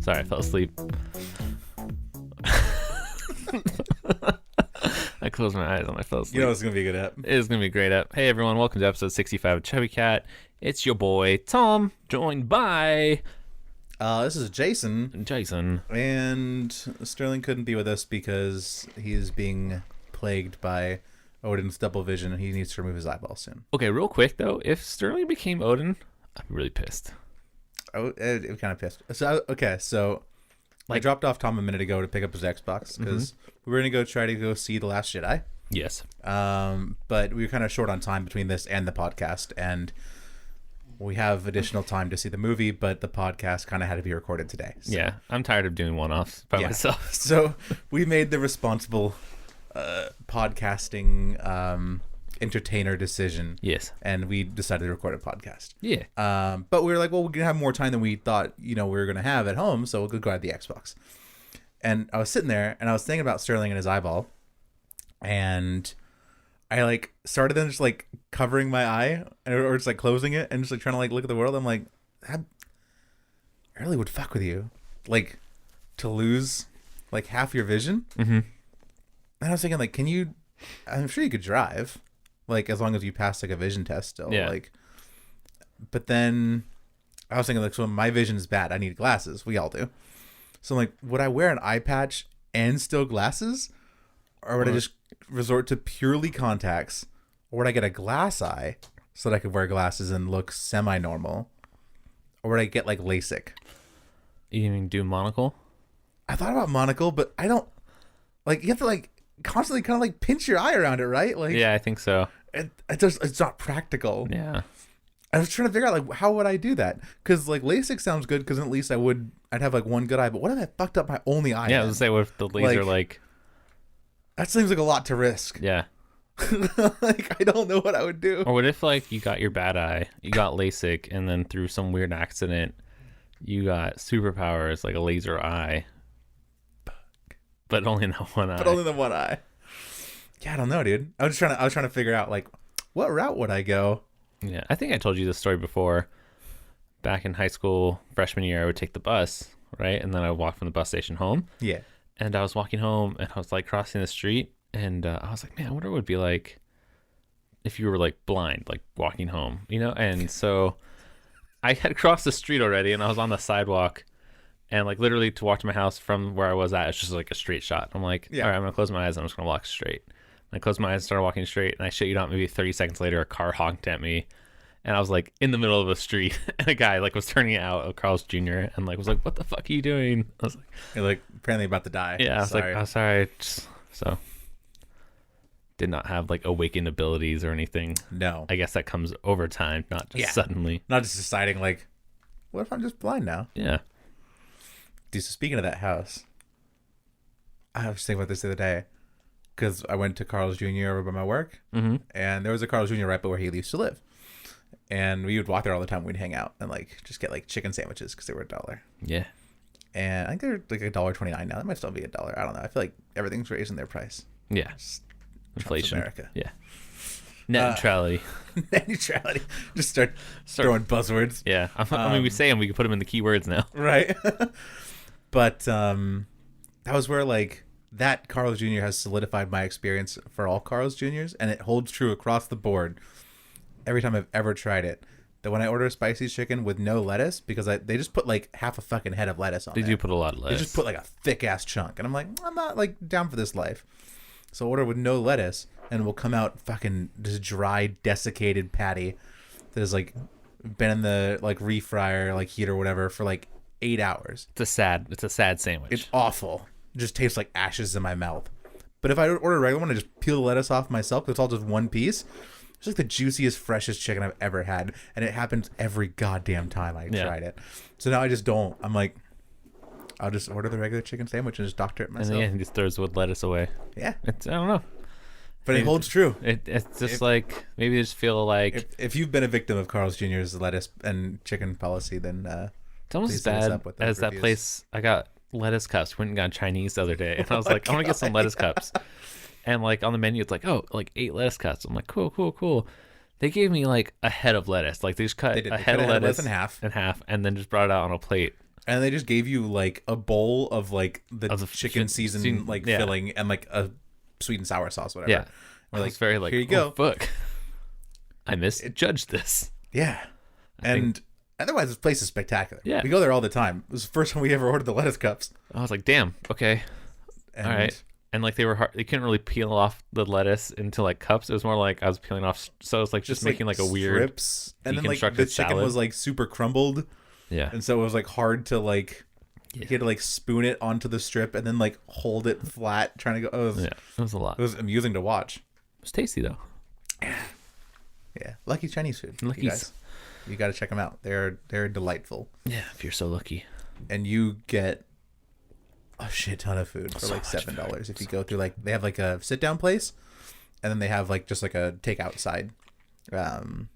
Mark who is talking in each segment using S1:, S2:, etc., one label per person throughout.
S1: Sorry, I fell asleep. I closed my eyes and I fell asleep.
S2: You know it's going to be a good app.
S1: It is going to be a great app. Hey, everyone. Welcome to episode 65 of Chubby Cat. It's your boy, Tom, joined by...
S2: This is Jason.
S1: Jason.
S2: And Sterling couldn't be with us because he is being plagued by Odin's double vision and he needs to remove his eyeball soon.
S1: Okay, real quick, though. If Sterling became Odin, I'd be really pissed.
S2: Oh, it kind of pissed. So I dropped off Tom a minute ago to pick up his Xbox because we were going to try to go see The Last Jedi.
S1: Yes.
S2: But we were kind of short on time between this and the podcast, and we have additional time to see the movie, but the podcast kind of had to be recorded today. So.
S1: Yeah, I'm tired of doing one-offs by myself.
S2: So we made the responsible podcasting entertainer decision.
S1: Yes.
S2: And we decided to record a podcast.
S1: Yeah.
S2: But we were like, well, we're going to have more time than we thought, we were going to have at home, so we'll go grab the Xbox. And I was sitting there, and I was thinking about Sterling and his eyeball, and I, started then just, covering my eye, or just, closing it, and just, trying to, look at the world. I'm like, that I really would fuck with you. To lose, half your vision?
S1: Mm-hmm.
S2: And I was thinking, I'm sure you could drive. As long as you pass a vision test still.
S1: Yeah.
S2: But then I was thinking so my vision is bad. I need glasses. We all do. So I'm would I wear an eye patch and still glasses? Or would I just resort to purely contacts? Or would I get a glass eye so that I could wear glasses and look semi-normal? Or would I get LASIK?
S1: You even do monocle?
S2: I thought about monocle, but I don't you have to constantly kind of pinch your eye around it, right?
S1: Yeah, I think so.
S2: It's not practical.
S1: Yeah.
S2: I was trying to figure out how would I do that? Because LASIK sounds good because at least I'd have one good eye. But what if I fucked up my only eye?
S1: Yeah, I was gonna say with the laser
S2: that seems like a lot to risk.
S1: Yeah.
S2: I don't know what I would do.
S1: Or what if you got your bad eye, you got LASIK, and then through some weird accident, you got superpowers like a laser eye, but only in the one eye.
S2: But only the one eye. Yeah, I don't know, dude. I was trying to figure out what route would I go.
S1: Yeah, I think I told you this story before. Back in high school, freshman year, I would take the bus, right? And then I would walk from the bus station home.
S2: Yeah.
S1: And I was walking home, and I was crossing the street, and I was like, man, I wonder what it would be like if you were blind, walking home, And so I had crossed the street already, and I was on the sidewalk, and literally to walk to my house from where I was at, it's just a straight shot. I'm like,
S2: yeah.
S1: All right, I'm gonna close my eyes, and I'm just gonna walk straight. And I closed my eyes and started walking straight, and I shit you not, maybe 30 seconds later, a car honked at me, and I was in the middle of a street, and a guy was turning out of Carl's Jr. and was like, what the fuck are you doing? I was like,
S2: you're apparently about to die.
S1: Yeah, I was like, oh, sorry. So did not have awakened abilities or anything.
S2: No.
S1: I guess that comes over time, not just suddenly.
S2: Not just deciding what if I'm just blind now?
S1: Yeah.
S2: Dude, so speaking of that house, I was thinking about this the other day because I went to Carl's Jr. over by my work, and there was a Carl's Jr. right by where he used to live. And we would walk there all the time. We'd hang out and just get chicken sandwiches because they were $1.
S1: Yeah.
S2: And I think they're $1.29 now. That might still be $1. I don't know. I feel like everything's raising their price.
S1: Yeah.
S2: Just
S1: inflation.
S2: America.
S1: Yeah. Net neutrality.
S2: Net neutrality. Just start throwing buzzwords.
S1: Yeah. I mean, we say them. We can put them in the keywords now.
S2: Right. But that was where that Carl's Jr. has solidified my experience for all Carl's Jr.'s, and it holds true across the board. Every time I've ever tried it, that when I order a spicy chicken with no lettuce, because they just put half a fucking head of lettuce on it.
S1: They do put a lot of lettuce.
S2: They just put a thick ass chunk, and I'm I'm not down for this life. So order with no lettuce, and we'll come out fucking this dry, desiccated patty that has been in the refryer heat or whatever for 8 hours.
S1: It's a sad sandwich.
S2: It's awful. It just tastes like ashes in my mouth. But if I order a regular one, I just peel the lettuce off myself. It's all just one piece. It's the juiciest, freshest chicken I've ever had, and it happens every goddamn time I tried it. So now I just don't. I'm I'll just order the regular chicken sandwich and just doctor it myself.
S1: And he just throws with lettuce away.
S2: Yeah.
S1: I don't know.
S2: But it holds true.
S1: It's just maybe they just feel
S2: if you've been a victim of Carl's Jr.'s lettuce and chicken policy, then
S1: it's almost as bad as that place. I got lettuce cups. Went and got Chinese the other day, and I was I want to get some lettuce cups. And on the menu, it's 8 lettuce cuts. I'm cool. They gave me a head of lettuce. They just cut a head of lettuce
S2: in half,
S1: and then just brought it out on a plate.
S2: and they just gave you like a bowl of like the
S1: Of the
S2: chicken season like
S1: yeah.
S2: filling and like a sweet and sour sauce, whatever.
S1: Yeah.
S2: We're like,
S1: It's very like,
S2: here you go.
S1: oh, fuck. I misjudged this.
S2: Yeah. And otherwise, this place is spectacular.
S1: Yeah.
S2: We go there all the time. It was the first time we ever ordered the lettuce cups.
S1: I was like, damn, okay.
S2: And
S1: All right. And like they were hard, they couldn't really peel off the lettuce into like cups. It was more like I was peeling off, so it was like just making like a weird
S2: strips. And then like the
S1: deconstructed
S2: chicken
S1: salad.
S2: was like super crumbled.
S1: Yeah.
S2: And so it was like hard to like, you had to like spoon it onto the strip and then like hold it flat, trying to go. Oh,
S1: Yeah. It was a lot.
S2: it was amusing to watch.
S1: It was tasty though.
S2: Yeah, Lucky's Chinese food. You
S1: Lucky's.
S2: guys, you got to check them out. They're delightful,
S1: Yeah, if you're so lucky.
S2: and you get a shit ton of food for
S1: So
S2: like
S1: much
S2: $7 if you go through like they have like a sit down place, and then they have like just like a takeout side, kind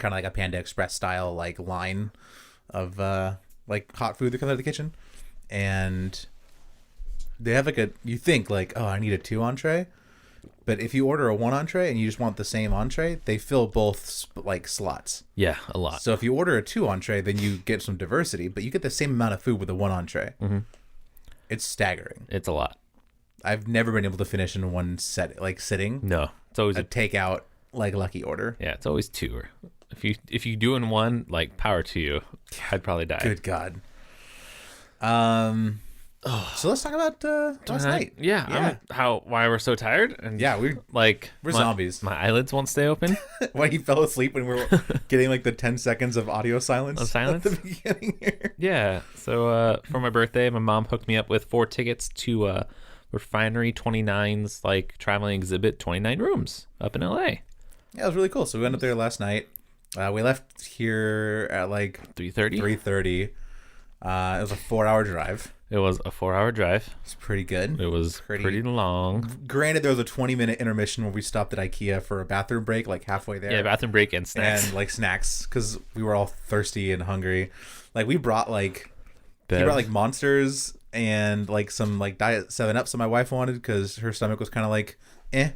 S2: of like a Panda Express style like line of like hot food that comes out of the kitchen, and they have like you think like, oh, I need a 2 entree. But if you order a 1 entree and you just want the same entree, they fill both like slots.
S1: Yeah, a lot.
S2: So if you order a 2 entree, then you get some diversity, but you get the same amount of food with a 1 entree.
S1: Mm-hmm.
S2: It's staggering.
S1: It's a lot.
S2: I've never been able to finish in one set, like sitting.
S1: No, it's always
S2: A takeout, like Lucky order.
S1: yeah, it's always 2. If you do in one, like power to you. I'd probably die.
S2: Good God. So let's talk about last night.
S1: Yeah. Why we're so tired and
S2: Yeah, we're
S1: like
S2: We're
S1: my,
S2: zombies.
S1: My eyelids won't stay open.
S2: why he fell asleep when we were getting like the 10 seconds of audio silence,
S1: Of silence?
S2: at the beginning here.
S1: Yeah. So for my birthday, my mom hooked me up with 4 tickets to Refinery 29's like traveling exhibit, 29 rooms up in LA.
S2: Yeah, it was really cool. So we went up there last night. We left here at like
S1: 3:30.
S2: 3:30. It was a 4-hour drive.
S1: It was a 4-hour drive.
S2: It's pretty good.
S1: It was pretty long.
S2: Granted, there was a 20-minute intermission where we stopped at IKEA for a bathroom break, like halfway there.
S1: Yeah, bathroom break and snacks.
S2: And like snacks, because we were all thirsty and hungry. Like we brought like he
S1: Bev.
S2: brought like Monsters and like some like Diet 7-Up, so my wife wanted because her stomach was kind of like eh.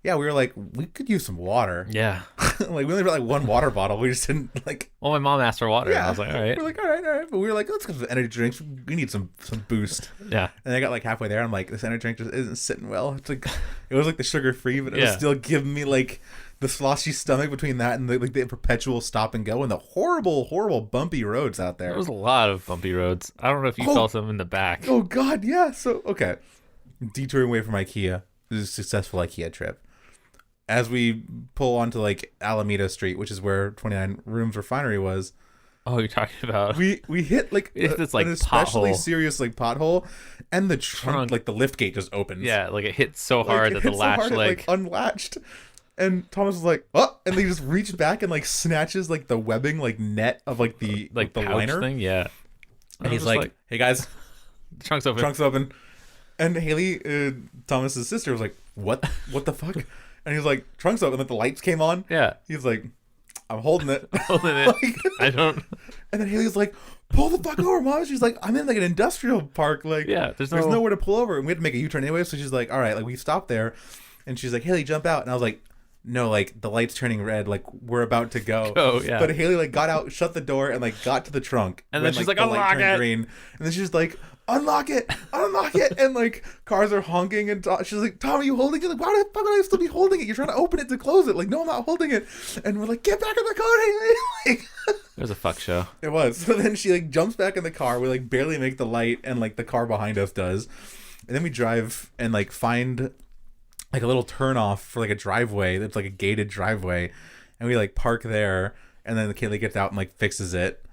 S2: Yeah, we were like, we could use some water.
S1: Yeah.
S2: Like we only brought like 1 water bottle. We just didn't like.
S1: Well, my mom asked for water. And I was like, all right.
S2: We're like, all right. But we were like, let's get some energy drinks. We need some boost.
S1: Yeah.
S2: And I got like halfway there. I'm like, this energy drink just isn't sitting well. It's like, it was like the sugar free, but it was still giving me like the sloshy stomach between that and the perpetual stop and go and the horrible bumpy roads out there.
S1: There was a lot of bumpy roads. I don't know if you saw some in the back.
S2: Oh God, yeah. So okay, detouring away from IKEA. This is a successful IKEA trip. As we pull onto like Alameda Street, which is where 29 Rooms Refinery was,
S1: Oh, you're talking about
S2: we hit like
S1: It's this, like,
S2: an especially
S1: pothole.
S2: serious like pothole, and the trunk like the lift gate just opens.
S1: yeah, like it hit so
S2: Like,
S1: hard
S2: it
S1: that the
S2: hit so
S1: latch
S2: hard it,
S1: like
S2: unlatched, and Thomas was like, "Oh!" And they just reached back and like snatches like the webbing like net of like the
S1: the pouch
S2: liner
S1: thing. Yeah,
S2: and
S1: I
S2: he's
S1: was
S2: like,
S1: just
S2: "Hey guys,
S1: the trunk's open.
S2: trunk's open." And Haley, Thomas's sister, was like, "What? What the fuck?" And he was like, "Trunk's open." And the lights came on.
S1: Yeah,
S2: He's like, "I'm holding it."
S1: holding it.
S2: Like-
S1: I don't.
S2: And then Haley's like, "Pull the fuck over, Mom." She's like, "I'm in like an industrial park. Like,
S1: Yeah, there's
S2: there's
S1: no-
S2: nowhere to pull over." And we had to make a U-turn anyway. So she's like, "All right." Like we stopped there, and she's like, "Haley, jump out." And I was like, "No, like the light's turning red. Like we're about to go."
S1: Go, yeah.
S2: But Haley like got out, shut the door, and like got to the trunk.
S1: And then
S2: when,
S1: she's like,
S2: the light
S1: "Unlock
S2: turned
S1: it."
S2: Green. And then she's like, "Unlock it, unlock it!" And like cars are honking, and she's like, "Tom, are you holding it?" Like, why the fuck would I still be holding it? You're trying to open it to close it. Like, no, I'm not holding it. And we're like, "Get back in the car, Haley!" Like,
S1: It was a fuck show.
S2: it was. So then she like jumps back in the car. We like barely make the light, and like the car behind us does. And then we drive and like find like a little turn off for like a driveway that's like a gated driveway, and we like park there. And then Kaylee gets out and like fixes it.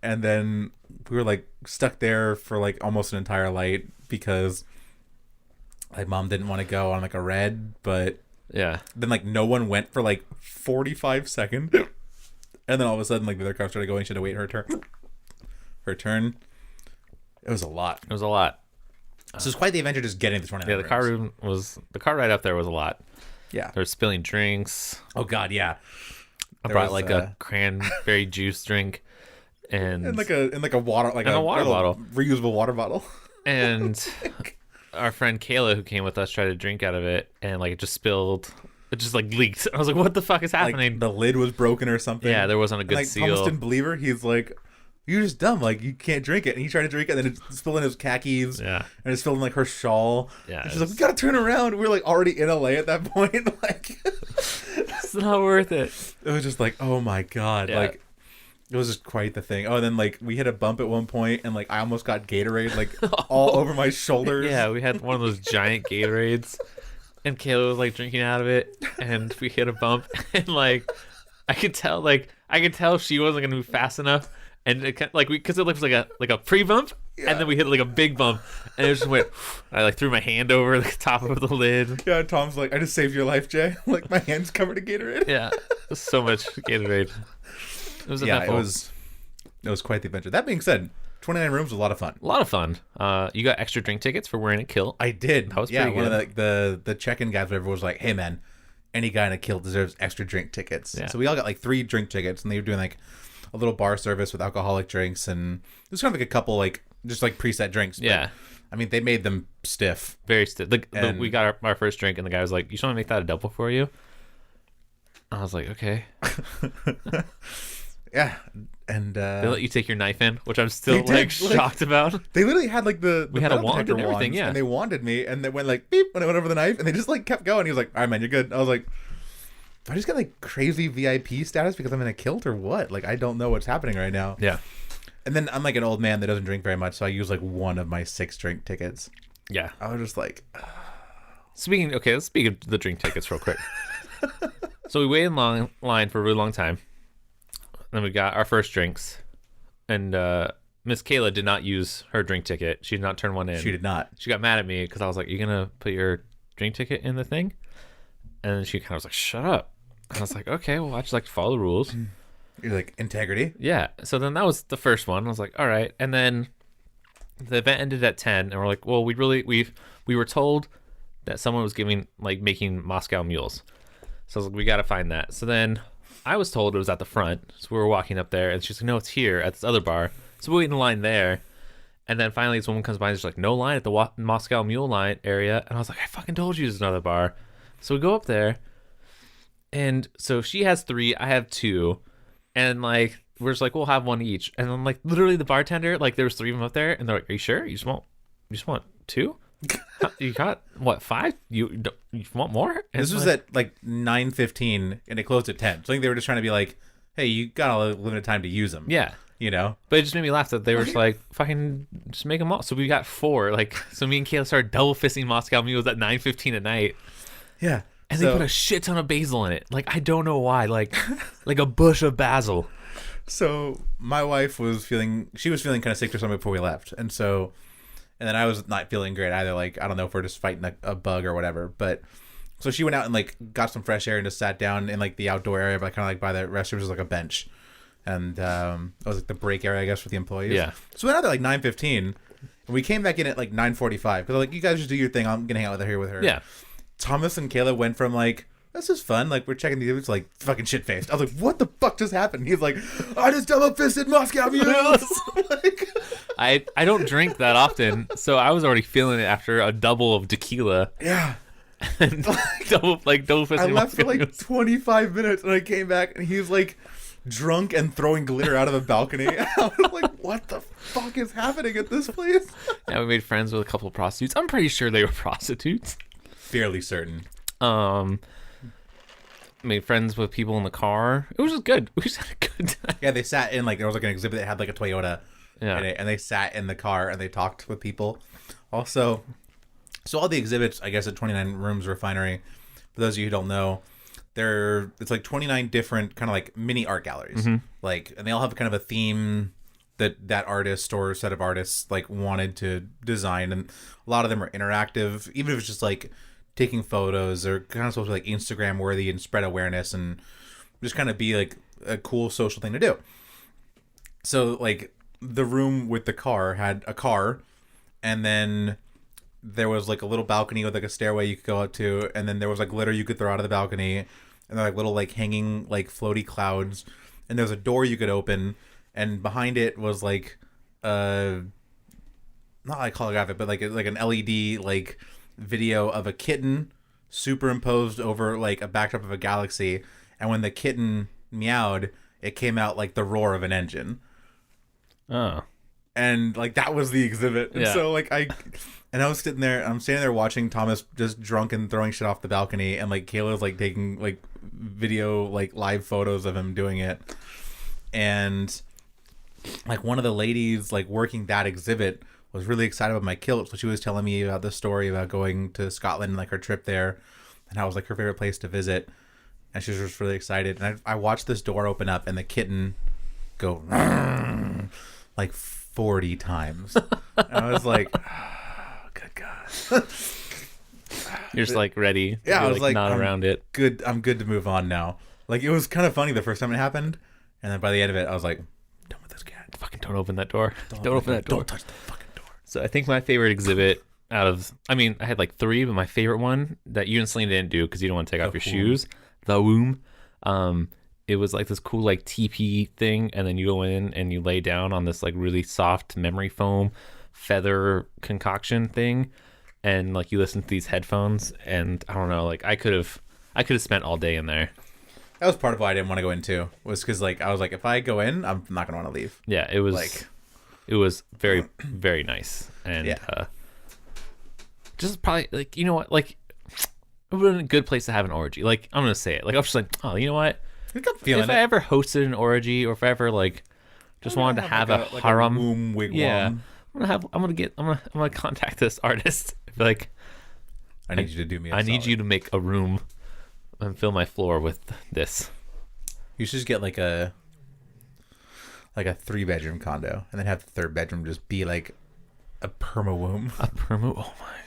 S2: And then we were like stuck there for like almost an entire light because like Mom didn't want to go on like a red, but
S1: Yeah,
S2: then like no one went for like 45 seconds. And then all of a sudden like the other car started going. She had to wait her turn. Her turn. It was a lot.
S1: it was a lot.
S2: So it's quite the adventure just getting the 29
S1: Yeah, the car ride up there was a lot.
S2: Yeah.
S1: There was spilling drinks.
S2: Oh God, yeah.
S1: I
S2: There
S1: brought
S2: was,
S1: like a cranberry juice drink, and
S2: In like a water like
S1: And
S2: a
S1: a water
S2: little
S1: bottle.
S2: reusable water bottle.
S1: and our friend Kayla who came with us tried to drink out of it, and like it just spilled it just like leaked. I was like, what the fuck is happening?
S2: Like the lid was broken or something.
S1: Yeah, there wasn't a
S2: And,
S1: good
S2: like
S1: seal.
S2: Thomas didn't believe her. He's like, "You're just dumb. Like you can't drink it." And he tried to drink it, and then it spilled in his khakis.
S1: Yeah.
S2: And it spilled in like her shawl.
S1: Yeah,
S2: And she's like, "We gotta turn around." We're like already in LA at that point. Like,
S1: It's not worth it.
S2: it was just like, oh my god,
S1: Yeah.
S2: like. It was just quite the thing. Oh, and then like we hit a bump at one point, and like I almost got Gatorade like all over my shoulders.
S1: Yeah, we had one of those giant Gatorades, and Kayla was like drinking out of it, and we hit a bump, and like I could tell she wasn't gonna move fast enough, and it like because it looks like a pre bump, and then we hit like a big bump, and it just went. I like threw my hand over the top of the lid.
S2: Yeah, Tom's like, "I just saved your life, Jay." Like my hand's covered in Gatorade.
S1: Yeah, so much Gatorade. It was eventful.
S2: It was quite the adventure. That being said, 29 rooms was a lot of fun.
S1: A lot of fun. You got extra drink tickets for wearing a kilt.
S2: I did.
S1: That was
S2: yeah,
S1: pretty
S2: one
S1: good.
S2: of the check-in guys, whatever, was like, "Hey man, any guy in a kilt deserves extra drink tickets."
S1: Yeah.
S2: So we all got like 3 drink tickets, and they were doing like a little bar service with alcoholic drinks, and it was kind of like a couple like just like preset drinks. But,
S1: Yeah.
S2: I mean, they made them stiff.
S1: Very stiff.
S2: And-
S1: We got our first drink, and the guy was like, "You just want to make that a double for you?" I was like, "Okay."
S2: Yeah, and
S1: They let you take your knife in, which I'm still
S2: They did,
S1: like shocked about.
S2: they literally had like the
S1: We had a
S2: metal
S1: wand
S2: detector
S1: and everything,
S2: wands,
S1: yeah.
S2: and they wanded me, and they went like beep when I went over the knife, and they just like kept going. He was like, "All right, man, you're good." I was like, "Do I just get like crazy VIP status because I'm in a kilt or what? Like, I don't know what's happening right now."
S1: Yeah,
S2: And then I'm like an old man that doesn't drink very much, so I use like one of my 6 drink tickets.
S1: yeah.
S2: I was just like,
S1: Let's speak of the drink tickets real quick. So we waited in line for a really long time. Then we got our first drinks, and Miss Kayla did not use her drink ticket. She did not turn one in.
S2: she did not.
S1: She got mad at me because I was like, "You gonna put your drink ticket in the thing?" And then she kind of was like, "Shut up." And I was like, "Okay, well, I just like to follow the rules."
S2: You're like, integrity.
S1: Yeah. So then that was the first one. I was like, "All right." And then the event ended at 10, and we're like, "Well, we were told that someone was making Moscow mules." So I was like, "We got to find that." So then I was told it was at the front. So we were walking up there, and she's like, "No, it's here at this other bar." So we wait in line there. And then finally this woman comes by and she's like, "No line at the Moscow Mule line area." And I was like, "I fucking told you there's another bar." So we go up there. And so she has 3, I have 2. And like, we're just like, we'll have one each. And then like, literally the bartender, like there was 3 of them up there. And they're like, "Are you sure? You just want 2? You got what, 5? You want more?" And
S2: This was at like 9:15, and it closed at 10. So I think they were just trying to be like, "Hey, you got a limited time to use them."
S1: yeah.
S2: You know?
S1: But it just made me laugh that they were just like, "Fucking just make them all." So we got 4. Like, so me and Kayla started double fisting Moscow mules at 9:15 at night.
S2: Yeah.
S1: And
S2: So-
S1: they put a shit ton of basil in it. Like, I don't know why. Like a bush of basil.
S2: So my wife was feeling kind of sick or something before we left, and then I was not feeling great either. Like, I don't know if we're just fighting a bug or whatever, but so she went out and like got some fresh air and just sat down in like the outdoor area, but kind of like by the restrooms was like a bench, and it was like the break area, I guess, for the employees.
S1: Yeah.
S2: So we went out there like 9:15, and we came back in at like 9:45 because like, "You guys just do your thing. I'm gonna hang out with her."
S1: Yeah.
S2: Thomas and Kayla went from like, "This is fun," like we're checking the images, like fucking shit faced. I was like, "What the fuck just happened?" He's like, "I just double fisted Moscow mules." Like,
S1: I don't drink that often, so I was already feeling it after a double of tequila.
S2: yeah.
S1: And double fisting
S2: I left for
S1: Moscow
S2: like
S1: mules.
S2: 25 minutes and I came back and he was like drunk and throwing glitter out of a balcony. I was like, "What the fuck is happening at this place?"
S1: Yeah, we made friends with a couple of prostitutes. I'm pretty sure they were prostitutes.
S2: Fairly certain.
S1: Made friends with people in the car. It was just good. We just had a good time.
S2: Yeah, they sat in like, there was like an exhibit that had like a Toyota
S1: Yeah.
S2: in it, and they sat in the car and they talked with people. Also, so all the exhibits, I guess, at 29 Rooms Refinery, for those of you who don't know, it's like 29 different kind of like mini art galleries. Like, and they all have kind of a theme that artist or set of artists like wanted to design, and a lot of them are interactive, even if it's just like taking photos or kind of supposed to be like Instagram worthy and spread awareness and just kind of be like a cool social thing to do. So like the room with the car had a car, and then there was like a little balcony with like a stairway you could go up to, and then there was like glitter you could throw out of the balcony, and there were like little like hanging like floaty clouds, and there was a door you could open, and behind it was like not like holographic, but like an LED like video of a kitten superimposed over like a backdrop of a galaxy, and when the kitten meowed, it came out like the roar of an engine.
S1: Oh.
S2: And like that was the exhibit. And so like I was standing there watching Thomas just drunk and throwing shit off the balcony, and like Kayla's like taking like video, like live photos of him doing it. And like one of the ladies like working that exhibit was really excited about my kilt, so she was telling me about the story about going to Scotland and like her trip there, and how it was like her favorite place to visit, and she was just really excited. And I watched this door open up and the kitten go like 40 times. And I was like, oh, good God.
S1: You're just like ready.
S2: Yeah, I was like
S1: not around it.
S2: Good. I'm good to move on now. Like it was kind of funny the first time it happened, and then by the end of it, I was like, done with this cat.
S1: Fucking don't open that door. Don't open that door.
S2: Don't touch the fucking door.
S1: So I think my favorite exhibit I had like 3, but my favorite one that you and Selena didn't do because you don't want to take off your shoes, the womb. It was like this cool like TP thing, and then you go in and you lay down on this like really soft memory foam feather concoction thing, and like you listen to these headphones, and I don't know, like I could have spent all day in there.
S2: That was part of why I didn't want to go in too, was because like I was like, if I go in, I'm not gonna want to leave.
S1: Yeah, it was very very nice, and just probably like, you know what, like it would have been a good place to have an orgy. Like I'm gonna say it, like I was just like, oh, you know what. If I ever hosted an orgy, or if I ever like just wanted to have a harem,
S2: womb wigwam.
S1: Yeah, I'm gonna contact this artist. Like,
S2: I need you to do me.
S1: I need you to make a room and fill my floor with this.
S2: You should just get like a 3-bedroom condo, and then have the 3rd bedroom just be like a perma womb.
S1: A perma. Oh my God.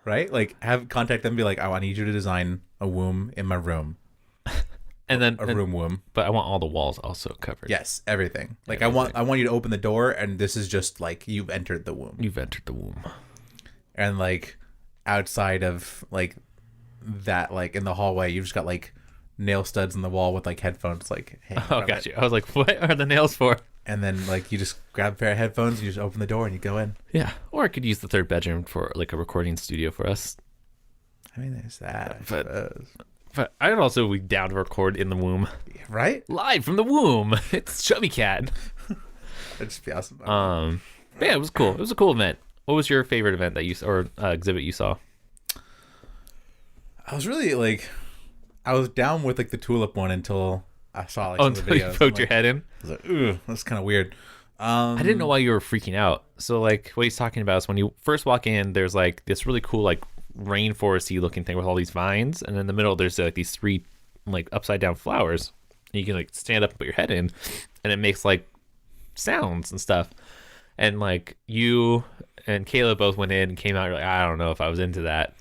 S2: Right? Like contact them and be like, oh, I need you to design a womb in my room.
S1: And then
S2: a room womb.
S1: But I want all the walls also covered.
S2: Yes, everything. Like everything. I want you to open the door, and this is just like you've entered the womb.
S1: You've entered the womb.
S2: And like outside of like that, like in the hallway, you've just got like nail studs in the wall with like headphones. Like, hey,
S1: oh, got you. I was like, what are the nails for?
S2: And then like you just grab a pair of headphones, you just open the door, and you go in.
S1: Yeah, or I could use the 3rd bedroom for like a recording studio for us.
S2: I mean, there's that. I suppose.
S1: But I'd also be down to record in the womb.
S2: Right?
S1: Live from the womb. It's Chubby Cat.
S2: That'd just be awesome.
S1: Yeah, it was cool. It was a cool event. What was your favorite event that you or exhibit you saw?
S2: I was really like, I was down with like the tulip one until I saw like some of the
S1: until
S2: videos.
S1: you poked your head in?
S2: I was like, ooh, that's kind of weird.
S1: I didn't know why you were freaking out. So like what he's talking about is when you first walk in, there's like this really cool like rainforesty looking thing with all these vines, and in the middle there's like these 3 like upside down flowers. You can like stand up and put your head in, and it makes like sounds and stuff. And like you and Kayla both went in and came out. You're like, I don't know if I was into that.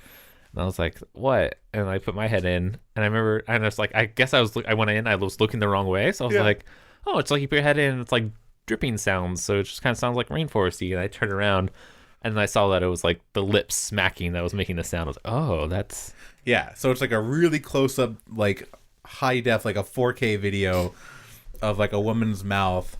S1: And I was like, what? And I put my head in, and I remember, and I was like, I guess I went in, I was looking the wrong way, so I was like, oh, it's like you put your head in, and it's like dripping sounds, so it just kind of sounds like rainforesty. And I turned around, and then I saw that it was like the lips smacking that was making the sound. I was like, oh, that's...
S2: Yeah, so it's like a really close-up, like, high-def, like a 4K video of, like, a woman's mouth,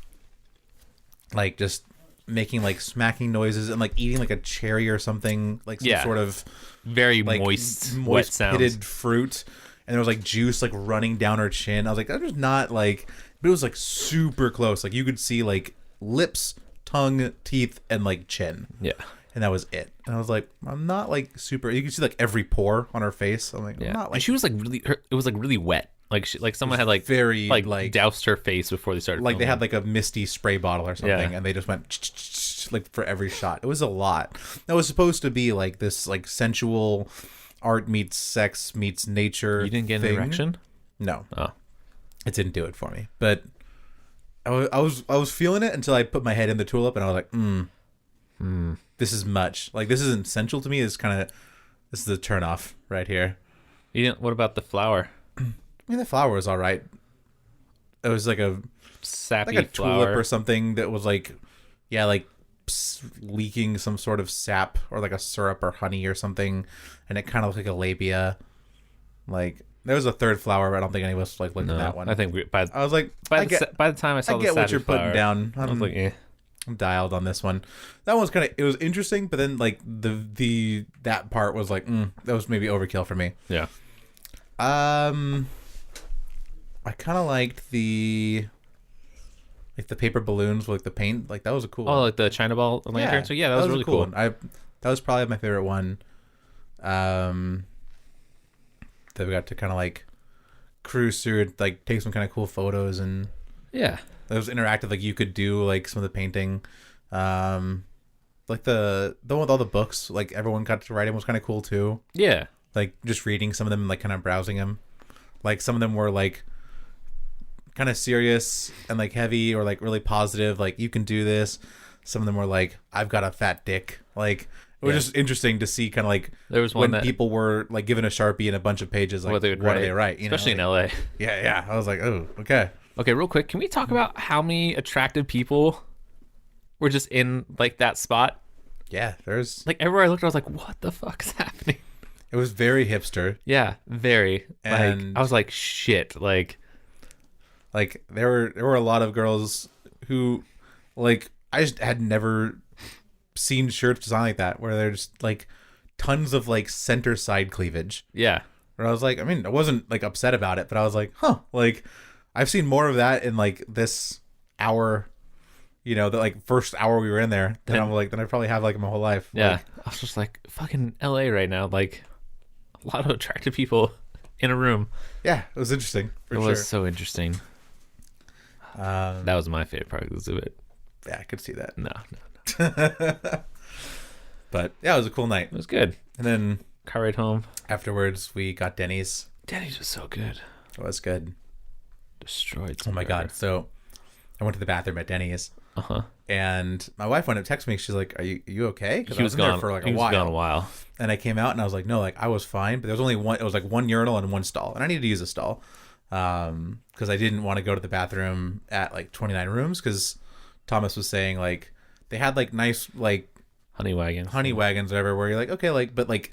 S2: like, just making, like, smacking noises and, like, eating, like, a cherry or something, like, some sort of...
S1: Very
S2: like,
S1: moist wet sounds.
S2: pitted fruit, and there was, like, juice, like, running down her chin. I was like, that was not, like... But it was, like, super close. Like, you could see, like, lips, tongue, teeth, and, like, chin.
S1: Yeah.
S2: And that was it. And I was like, I'm not like super. You can see like every pore on her face. I'm like, I'm not like.
S1: And she was like really. It was like really wet. Like someone had like
S2: very
S1: like doused her face before they started.
S2: Like
S1: filming.
S2: they had like a misty spray bottle or something, and they just went like for every shot. It was a lot. That was supposed to be like this like sensual art meets sex meets nature.
S1: You didn't get an erection?
S2: No.
S1: Oh,
S2: it didn't do it for me. But I was feeling it until I put my head in the tulip, and I was like, this is much. Like, this isn't essential to me. This is a turn off right here.
S1: You didn't. What about the flower?
S2: I mean, the flower was all right. It was like a
S1: sappy
S2: like a
S1: flower.
S2: tulip or something that was like, yeah, like leaking some sort of sap or like a syrup or honey or something, and it kind of looked like a labia. Like there was a 3rd flower, but I don't think any of us like looked at that one.
S1: I think
S2: I was like,
S1: by the time I saw
S2: I
S1: the
S2: get what
S1: sappy
S2: you're putting
S1: flower,
S2: down.
S1: I was like, eh.
S2: dialed on this one. That one's kind of, it was interesting, but then like that part was like that was maybe overkill for me.
S1: Yeah.
S2: I kind of liked the paper balloons with like the paint, like that was a cool one.
S1: Oh, like the China ball lantern.
S2: Yeah,
S1: So yeah, that was really cool.
S2: one. That was probably my favorite one. That we got to kind of like cruise through it, like take some kind of cool photos, and
S1: Yeah.
S2: it was interactive. Like you could do like some of the painting, like the one with all the books. Like everyone got to write in was kind of cool too.
S1: Yeah.
S2: Like just reading some of them, and like kind of browsing them. Like some of them were like kind of serious and like heavy, or like really positive. Like you can do this. Some of them were like, I've got a fat dick. Like it was just interesting to see kind of like
S1: there was one
S2: when
S1: that
S2: people were like given a Sharpie and a bunch of pages, like
S1: what they would
S2: what do they write?
S1: Especially
S2: know, like,
S1: in LA.
S2: Yeah. I was like, oh, okay.
S1: Okay, real quick, can we talk about how many attractive people were just in like that spot?
S2: Yeah, there's
S1: Like everywhere I looked, I was like, what the fuck is happening?
S2: it was very hipster.
S1: Yeah, very.
S2: And
S1: like I was like, shit. Like
S2: there were a lot of girls who like I just had never seen shirts designed like that, where there's like tons of like center side cleavage.
S1: yeah.
S2: Where I was like, I mean, I wasn't like upset about it, but I was like, huh, like I've seen more of that in like this hour, the like first hour we were in there, than I'm like, than I probably have like my whole life.
S1: Yeah.
S2: Like,
S1: I was just like, fucking LA right now. Like a lot of attractive people in a room.
S2: yeah, it was interesting for
S1: It
S2: sure.
S1: was so interesting. That was my favorite part of the exhibit.
S2: Yeah, I could see that.
S1: No.
S2: But yeah, it was a cool night.
S1: It was good.
S2: And then
S1: Car ride home.
S2: afterwards, we got Denny's.
S1: Denny's was so good.
S2: It was good.
S1: Destroyed
S2: Oh
S1: some
S2: my god! So I went to the bathroom at Denny's,
S1: Uh-huh.
S2: and my wife went up texting me. She's like, "Are you okay?" Because
S1: He
S2: I
S1: was
S2: was in there
S1: gone
S2: for like
S1: he
S2: a
S1: was
S2: while.
S1: gone a while.
S2: And I came out and I was like, no, like I was fine, but there was only one. It was like one urinal and one stall, and I needed to use a stall because I didn't want to go to the bathroom at like 29 rooms, because Thomas was saying like they had like nice like
S1: Honey wagons.
S2: wagons, whatever, where you're like, okay, like, but like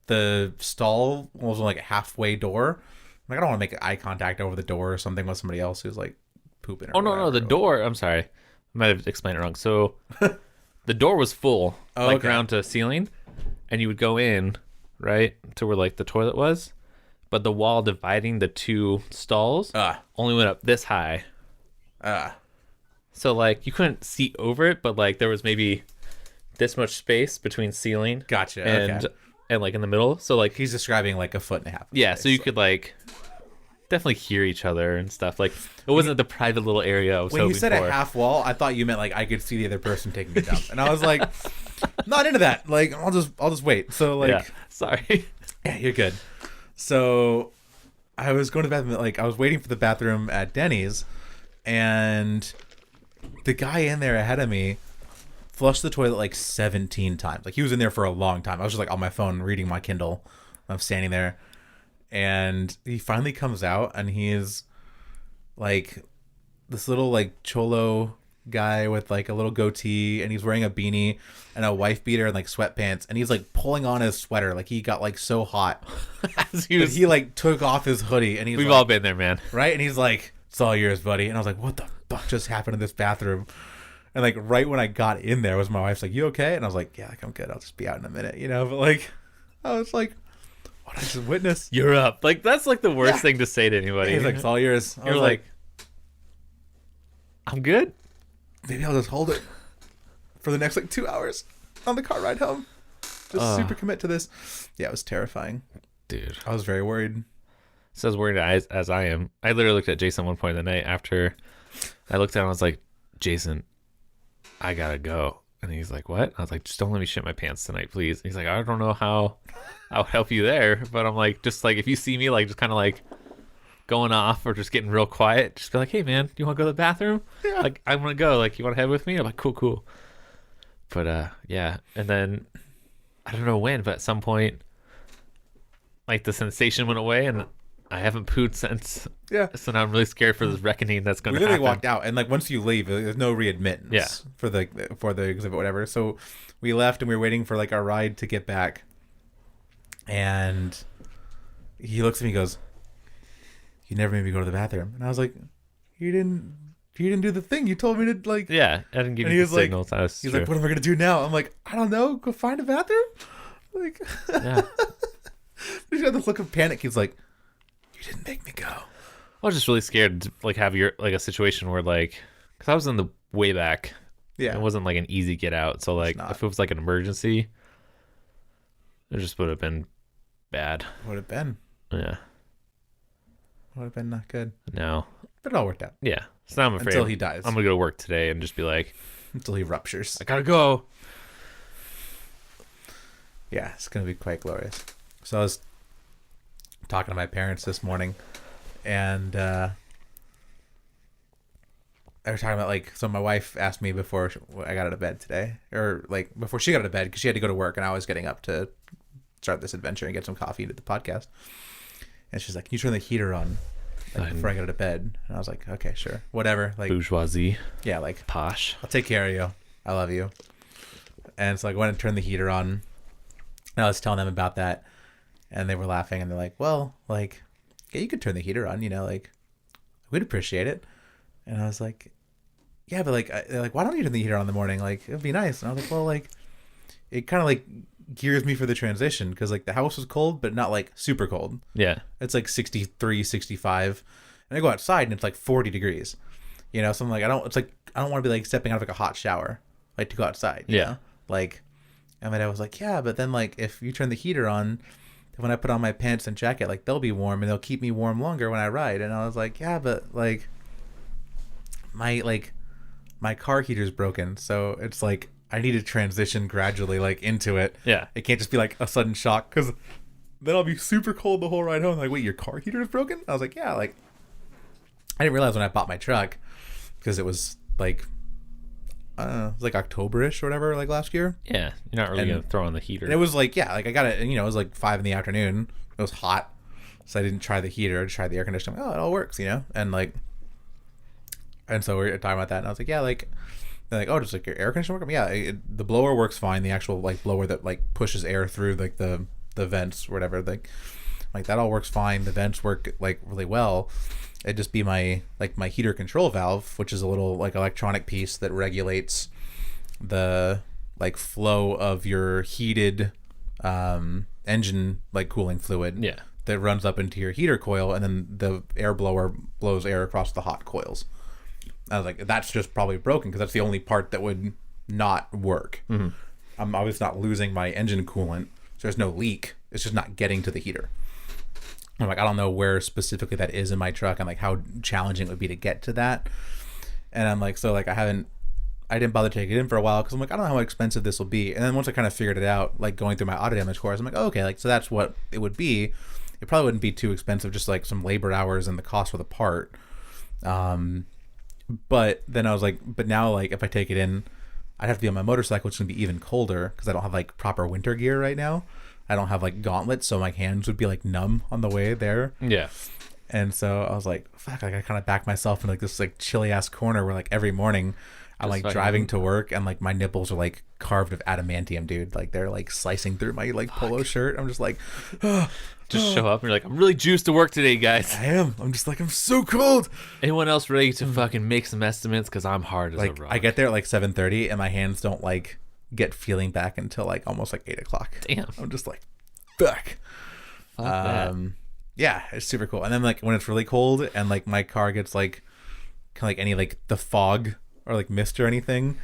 S2: the stall was like a halfway door. Like I don't want to make eye contact over the door or something with somebody else who's like pooping. Or
S1: Oh, no, the door. I'm sorry. I might have explained it wrong. So the door was full, like
S2: okay.
S1: ground to ceiling, and you would go in, right, to where like the toilet was, but the wall dividing the two stalls only went up this high. So like you couldn't see over it, but like there was maybe this much space between ceiling
S2: Gotcha.
S1: and
S2: Okay.
S1: and like in the middle. So like
S2: He's describing like a foot and a half. of
S1: yeah,
S2: space.
S1: so you could like definitely hear each other and stuff. Like it wasn't the private little area I was
S2: When you
S1: hoping
S2: said
S1: for.
S2: a half wall, I thought you meant like I could see the other person taking a dump, and I was like, not into that. Like I'll just wait. So like,
S1: Yeah, sorry.
S2: yeah, you're good. So I was going to the bathroom. Like I was waiting for the bathroom at Denny's, and the guy in there ahead of me flushed the toilet like 17 times. Like he was in there for a long time. I was just like on my phone reading my Kindle. I'm standing there, and he finally comes out, and he's like this little like cholo guy with like a little goatee, and he's wearing a beanie and a wife beater and like sweatpants, and he's like pulling on his sweater, like he got like so hot. He like took off his hoodie, and he's
S1: We've
S2: like,
S1: all been there, man.
S2: right, and he's like, "It's all yours, buddy." And I was like, "What the fuck just happened in this bathroom?" And like right when I got in there, was my wife's like, "You okay?" And I was like, "Yeah, like I'm good. I'll just be out in a minute," But like, I was like, "What I just witnessed."
S1: You're up. Like that's like the worst thing to say to anybody.
S2: He's like, "It's all yours." I
S1: You're
S2: was
S1: like, I'm good.
S2: maybe I'll just hold it for the next like 2 hours on the car ride home. Just super commit to this. Yeah, it was terrifying.
S1: Dude.
S2: I was very worried.
S1: So as worried as I am. I literally looked at Jason at one point in the night after I looked at him. I was like, Jason, I gotta go. And he's like, what? I was like, just don't let me shit my pants tonight, please. And he's like, I don't know how I'll help you there. But I'm like, just like, if you see me like just kind of like going off or just getting real quiet, just be like, hey man, do you want to go to the bathroom?
S2: Yeah.
S1: Like, I want to go. Like, you want to head with me? I'm like, cool. But yeah. And then I don't know when, but at some point, like the sensation went away and I haven't pooed since.
S2: Yeah.
S1: So now I'm really scared for this reckoning that's going
S2: We
S1: to
S2: literally
S1: happen.
S2: walked out, and like once you leave, there's no readmittance.
S1: Yeah.
S2: For the exhibit, whatever. So we left, and we were waiting for like our ride to get back. And he looks at me, and goes, "You never made me go to the bathroom." And I was like, "You didn't you didn't do the thing. You told me to like.
S1: Yeah, I didn't give
S2: And
S1: you
S2: he
S1: the
S2: was like,
S1: signals. That's
S2: he's
S1: true.
S2: like, what am I gonna do now? I'm like, I don't know. Go find a bathroom. Like,
S1: Yeah.
S2: he's got this look of panic. He's like, you didn't make me go.
S1: I was just really scared to like have your like a situation where like, because I was in the way back.
S2: Yeah.
S1: It wasn't like an easy get out. So like,
S2: not.
S1: if it was like an emergency, it just would have been bad.
S2: Would have been.
S1: Yeah.
S2: Would have been not good.
S1: No.
S2: But it all worked out.
S1: Yeah. So now I'm afraid
S2: Until he dies.
S1: I'm gonna go to work today and just be like,
S2: Until he ruptures.
S1: I gotta go.
S2: Yeah, it's gonna be quite glorious. So I was talking to my parents this morning, and they were talking about like. So my wife asked me before I got out of bed today, or like before she got out of bed because she had to go to work, and I was getting up to start this adventure and get some coffee into the podcast. And she's like, "Can you turn the heater on like, before I get out of bed?" And I was like, "Okay, sure, whatever." Like
S1: Bourgeoisie.
S2: yeah, like
S1: Posh.
S2: I'll take care of you. I love you. And so I went and turned the heater on. And I was telling them about that. And they were laughing. And they're like, well, like, yeah, you could turn the heater on, you know, like, we'd appreciate it. And I was like, yeah, but like, they're like, why don't you turn the heater on in the morning? Like, it would be nice. And I was like, well, like, it kind of like gears me for the transition. Because like the house was cold, but not like super cold.
S1: Yeah.
S2: It's like 63, 65. And I go outside and it's like 40 degrees. You know, so I'm like, I don't want to be like stepping out of like a hot shower, like to go outside. You know? Like, and my dad was like, yeah, but then like if you turn the heater on, when I put on my pants and jacket, like they'll be warm and they'll keep me warm longer when I ride. And I was like, yeah, but like my car heater's broken. So it's like, I need to transition gradually like into it.
S1: Yeah.
S2: It can't just be like a sudden shock because then I'll be super cold the whole ride home. Like, wait, your car heater is broken? I was like, yeah, like I didn't realize when I bought my truck because it was like, it was like October-ish or whatever, like last year.
S1: Yeah. You're not really
S2: And-
S1: going to throw on the heater.
S2: And it was like, yeah, like I got it, and you know, it was like 5 in the afternoon. It was hot. So I didn't try the heater. I just tried the air conditioner. I'm like, oh, it all works, you know? And like, and so we were talking about that, and I was like, yeah, like, they're like, oh, does like your air conditioner work? Yeah, the blower works fine. The actual like blower that like pushes air through like the vents or whatever, like that all works fine. The vents work like really well. It'd just be my heater control valve, which is a little like electronic piece that regulates the like flow of your heated engine like cooling fluid.
S1: Yeah.
S2: That runs up into your heater coil, and then the air blower blows air across the hot coils. I was like, that's just probably broken because that's the only part that would not work. Mm-hmm. I'm obviously not losing my engine coolant, so there's no leak. It's just not getting to the heater. I'm like, I don't know where specifically that is in my truck and like how challenging it would be to get to that. And I'm like, so like I didn't bother taking it in for a while because I'm like, I don't know how expensive this will be. And then once I kind of figured it out, like going through my auto damage course, I'm like, oh, okay, like so that's what it would be. It probably wouldn't be too expensive, just like some labor hours and the cost for the part. But then I was like, but now like if I take it in, I'd have to be on my motorcycle, which is gonna be even colder because I don't have like proper winter gear right now. I don't have like gauntlets, so my hands would be like numb on the way there.
S1: Yeah.
S2: And so I was like, fuck, like I kind of backed myself in like this like chilly ass corner where like every morning I'm like driving to work and like my nipples are like carved of adamantium, dude. Like they're like slicing through my like polo shirt. I'm just like,
S1: Just show up and you're like, I'm really juiced to work today, guys.
S2: I am. I'm just like, I'm so cold.
S1: Anyone else ready to fucking make some estimates? Because I'm hard as
S2: Like
S1: a rock.
S2: I get there at like 7:30 and my hands don't like get feeling back until like almost like 8 o'clock.
S1: Damn.
S2: I'm just like, fuck.
S1: Fuck that.
S2: Yeah, it's super cool. And then like when it's really cold and like my car gets like kind of like any like the fog or like mist or anything,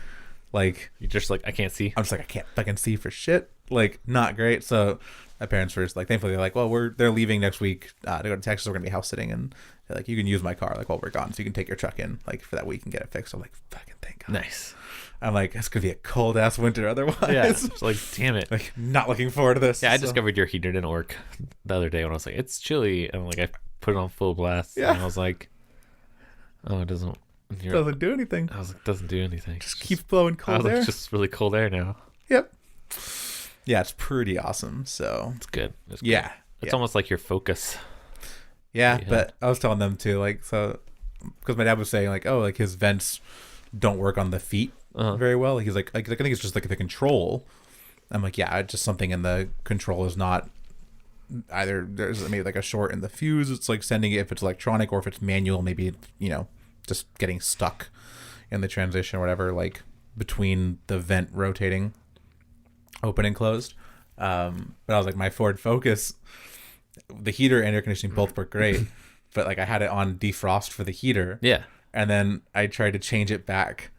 S2: like
S1: You're just like, I can't see.
S2: I'm just like, I can't fucking see for shit. Like not great. So my parents were just like, thankfully they're like, well, they're leaving next week to go to Texas. We're gonna be house sitting, and they're like, you can use my car like while we're gone, so you can take your truck in like for that week and get it fixed. I'm like, fucking thank God.
S1: Nice.
S2: I'm like, it's gonna be a cold ass winter otherwise.
S1: Yeah. It's like, damn it.
S2: Like not looking forward to this.
S1: Yeah, I
S2: So-
S1: discovered your heater didn't work the other day when I was like, it's chilly. And like, I put it on full blast.
S2: Yeah.
S1: And I was like, oh, it doesn't.
S2: doesn't do anything.
S1: I was like, doesn't do anything.
S2: Just keeps blowing
S1: I
S2: cold
S1: was like,
S2: air.
S1: it's just really cold air now.
S2: Yep. Yeah, it's pretty awesome. So
S1: It's good. It's good.
S2: yeah,
S1: It's
S2: yeah.
S1: almost like your focus.
S2: Yeah,
S1: Yeah.
S2: but I was telling them too, like, so because my dad was saying like, oh, like his vents don't work on the feet very well. He's like, I think it's just like the control. I'm like, yeah, it's just something in the control is not there's maybe like a short in the fuse. It's like sending it if it's electronic, or if it's manual, maybe just getting stuck in the transition or whatever, like between the vent rotating open and closed. But I was like, my Ford Focus, the heater and air conditioning both work great, but like I had it on defrost for the heater.
S1: Yeah.
S2: And then I tried to change it back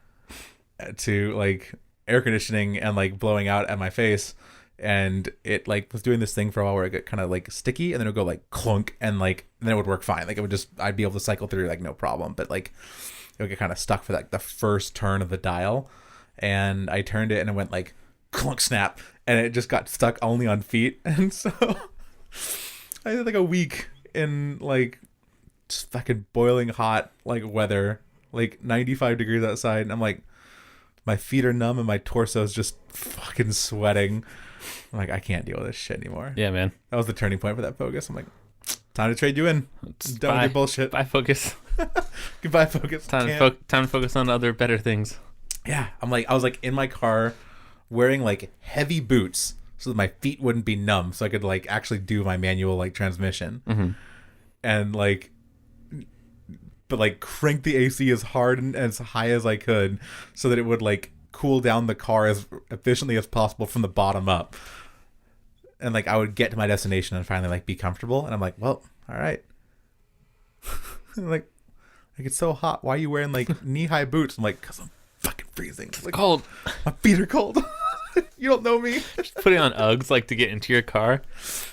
S2: to like air conditioning and like blowing out at my face. And it like was doing this thing for a while where it got kind of like sticky, and then it would go like clunk, and like and then it would work fine. Like it would just, I'd be able to cycle through like no problem. But like it would get kind of stuck for like the first turn of the dial, and I turned it and it went like clunk snap, and it just got stuck only on feet. And so I had like a week in like just fucking boiling hot like weather, like 95 degrees outside, and I'm like, my feet are numb and my torso is just fucking sweating. I'm like, I can't deal with this shit anymore.
S1: Yeah, man.
S2: That was the turning point for that Focus. I'm like, time to trade you in. Done with your bullshit.
S1: Bye, Focus.
S2: Goodbye, Focus.
S1: Time to focus on other better things.
S2: Yeah. I was like in my car wearing like heavy boots so that my feet wouldn't be numb, so I could like actually do my manual like transmission.
S1: Mm-hmm.
S2: And like, but like crank the AC as hard and as high as I could so that it would like cool down the car as efficiently as possible from the bottom up. And like I would get to my destination and finally like be comfortable. And I'm like, well, all right. like it's so hot. Why are you wearing like knee-high boots? I'm like, because I'm fucking freezing. It's like,
S1: cold.
S2: My feet are cold. You don't know me.
S1: Putting on Uggs like to get into your car.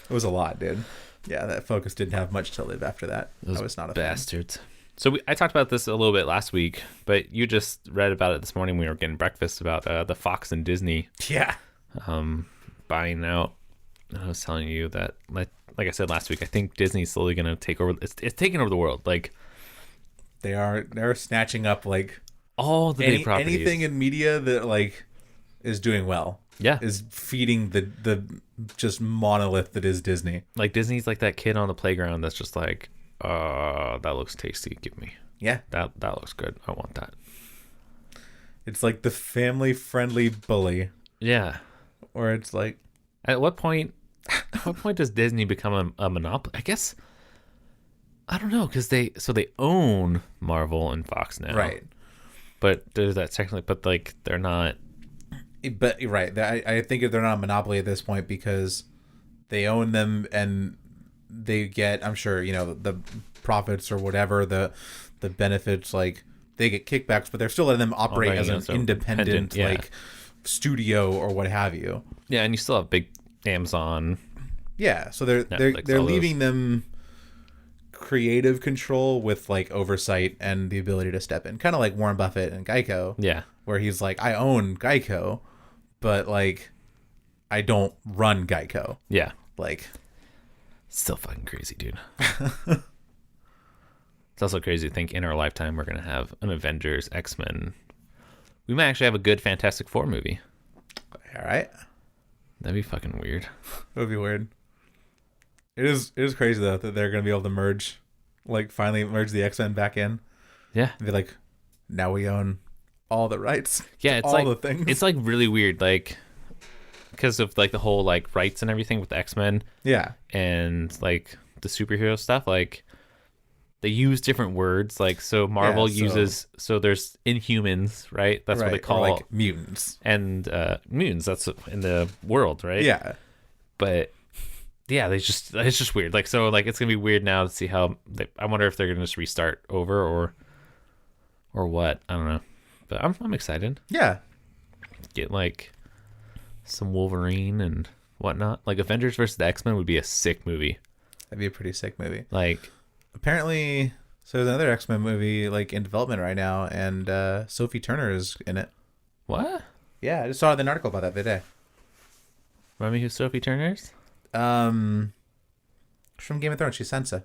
S2: It was a lot, dude. Yeah, that Focus didn't have much to live after that.
S1: Those
S2: I was not a
S1: bastards. Fan. So I talked about this a little bit last week, but you just read about it this morning when we were getting breakfast about the Fox and Disney.
S2: Yeah.
S1: Buying out. I was telling you that, like I said last week, I think Disney's slowly going to take over. It's taking over the world. Like
S2: they're snatching up like
S1: all the big properties.
S2: Anything in media that like is doing well.
S1: Yeah.
S2: Is feeding the just monolith that is Disney.
S1: Like Disney's like that kid on the playground that's just like, that looks tasty. Give me.
S2: Yeah.
S1: That looks good. I want that.
S2: It's like the family-friendly bully.
S1: Yeah.
S2: Or it's like,
S1: at what point does Disney become a monopoly? I guess, I don't know, because they own Marvel and Fox now.
S2: Right.
S1: But there's that technically, but like they're not.
S2: But right. I think if they're not a monopoly at this point because they own them and they get, I'm sure, you know, the profits or whatever, the benefits, like they get kickbacks, but they're still letting them operate as an independent like studio or what have you.
S1: Yeah, and you still have big Amazon.
S2: Yeah, so they're leaving them creative control with like oversight and the ability to step in, kind of like Warren Buffett and Geico.
S1: Yeah, where
S2: he's like, I own Geico, but like I don't run Geico.
S1: Yeah,
S2: like
S1: still fucking crazy, dude. It's also crazy to think in our lifetime we're gonna have an Avengers, X-Men. We might actually have a good Fantastic Four movie.
S2: All right.
S1: That'd be fucking weird.
S2: It would be weird. It is crazy though that they're gonna be able to finally merge the X-Men back in.
S1: Yeah.
S2: And be like, now we own all the rights.
S1: Yeah, it's
S2: all
S1: like
S2: the things.
S1: It's like really weird, like because of like the whole like rights and everything with the X-Men.
S2: Yeah.
S1: And like the superhero stuff, like they use different words, like so Marvel uses there's Inhumans, right? That's what they call
S2: or like mutants.
S1: And mutants, that's in the world, right?
S2: Yeah.
S1: But yeah, it's just weird. Like so like it's gonna be weird now to see how I wonder if they're gonna just restart over or what. I don't know. But I'm excited.
S2: Yeah.
S1: Get like some Wolverine and whatnot. Like Avengers versus the X-Men would be a sick movie.
S2: That'd be a pretty sick movie.
S1: Like
S2: apparently, so there's another X-Men movie like in development right now, and Sophie Turner is in it.
S1: What?
S2: Yeah, I just saw an article about that the other day.
S1: Remind me who Sophie Turner is?
S2: From Game of Thrones. She's Sansa.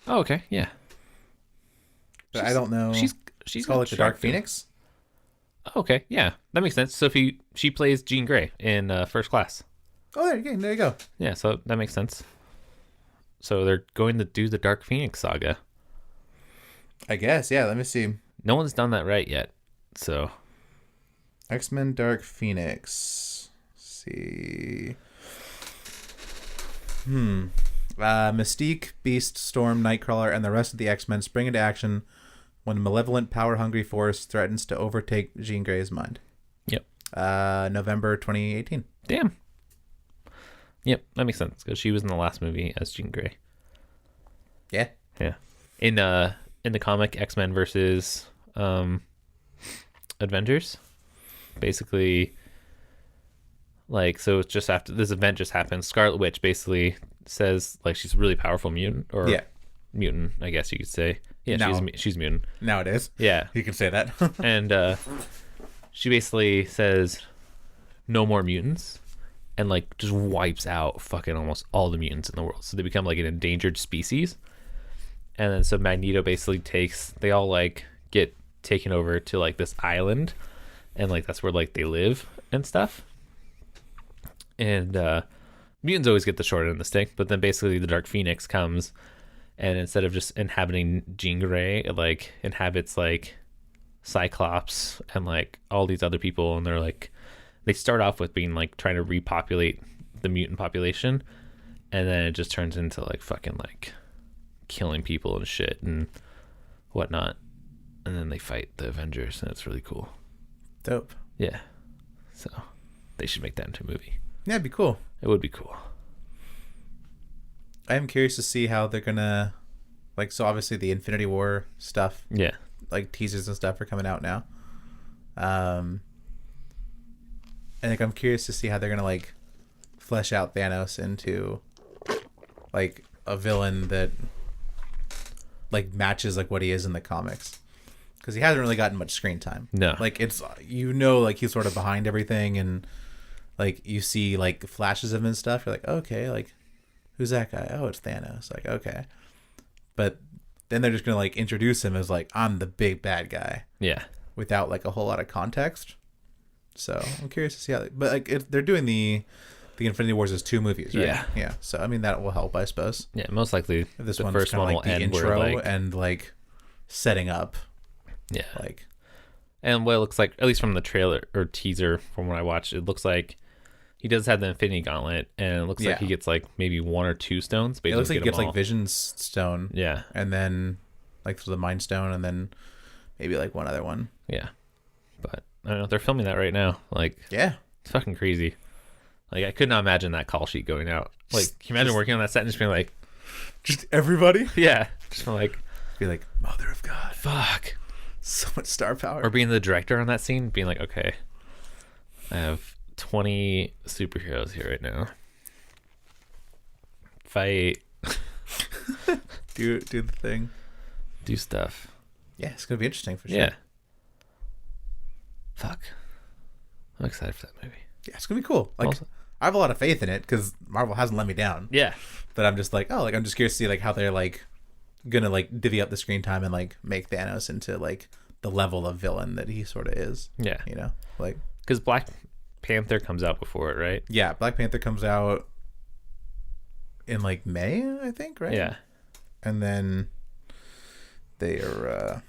S1: Oh, okay, yeah.
S2: But I don't know.
S1: She's
S2: called like the Dark Phoenix.
S1: Oh, okay, yeah, that makes sense. Sophie, she plays Jean Grey in First Class.
S2: Oh, there you go.
S1: Yeah, so that makes sense. So they're going to do the Dark Phoenix saga.
S2: I guess, yeah. Let me see.
S1: No one's done that right yet, so.
S2: X-Men Dark Phoenix. Let's see. Mystique, Beast, Storm, Nightcrawler, and the rest of the X-Men spring into action when a malevolent, power-hungry force threatens to overtake Jean Grey's mind.
S1: Yep.
S2: November 2018.
S1: Damn. Yep, that makes sense because she was in the last movie as Jean Grey.
S2: Yeah.
S1: Yeah. In the comic, X-Men versus Avengers, basically, like, so it's just after this event just happened, Scarlet Witch basically says like she's a really powerful mutant, or mutant, I guess you could say. Yeah, no. she's mutant
S2: nowadays.
S1: Yeah,
S2: you can say that.
S1: And she basically says no more mutants, and like just wipes out fucking almost all the mutants in the world, so they become like an endangered species. And then so Magneto basically they all like get taken over to like this island, and like that's where like they live and stuff. And mutants always get the short end of the stick, but then basically the Dark Phoenix comes, and instead of just inhabiting Jean Grey, it like inhabits like Cyclops and like all these other people, and they're like, they start off with being like trying to repopulate the mutant population, and then it just turns into like fucking like killing people and shit and whatnot, and then they fight the Avengers, and it's really cool.
S2: Dope.
S1: Yeah, so they should make that into a movie.
S2: Yeah, it'd be cool.
S1: It would be cool.
S2: I am curious to see how they're gonna, like, so obviously the Infinity War stuff,
S1: yeah,
S2: like teasers and stuff are coming out now. And like I'm curious to see how they're gonna like flesh out Thanos into like a villain that like matches like what he is in the comics, because he hasn't really gotten much screen time.
S1: No,
S2: like it's, you know, like he's sort of behind everything, and like you see like flashes of him and stuff. You're like, okay, like who's that guy? Oh, it's Thanos. Like, okay, but then they're just gonna like introduce him as like, I'm the big bad guy.
S1: Yeah,
S2: without like a whole lot of context. So I'm curious to see how, but like they're doing the Infinity Wars as 2 movies, right? Yeah. So I mean that will help, I suppose.
S1: Yeah, most likely.
S2: This
S1: the
S2: one's
S1: first one
S2: like
S1: will
S2: the
S1: end
S2: intro
S1: where, like,
S2: and like setting up.
S1: Yeah.
S2: Like,
S1: and what it looks like, at least from the trailer or teaser from what I watched, it looks like he does have the Infinity Gauntlet, and it looks like he gets like maybe 1 or 2 stones. But
S2: it looks like he gets like Vision's stone.
S1: Yeah.
S2: And then like the Mind Stone, and then maybe like one other one.
S1: Yeah. But I don't know. They're filming that right now. Like,
S2: yeah,
S1: it's fucking crazy. Like, I could not imagine that call sheet going out. Like, can you imagine working on that set and just being like,
S2: just everybody?
S1: Yeah. Just like,
S2: be like, Mother of God.
S1: Fuck.
S2: So much star power.
S1: Or being the director on that scene, being like, okay, I have 20 superheroes here right now. Fight.
S2: do the thing.
S1: Do stuff.
S2: Yeah, it's gonna be interesting for sure.
S1: Yeah. Fuck. I'm excited for that movie.
S2: Yeah, it's gonna be cool. Like, also, I have a lot of faith in it because Marvel hasn't let me down.
S1: Yeah.
S2: But I'm just like, I'm just curious to see like how they're like gonna like divvy up the screen time and like make Thanos into like the level of villain that he sort of is.
S1: Yeah.
S2: You know, like,
S1: because Black Panther comes out before it, right?
S2: Yeah, Black Panther comes out in like May, I think, right?
S1: Yeah.
S2: And then they're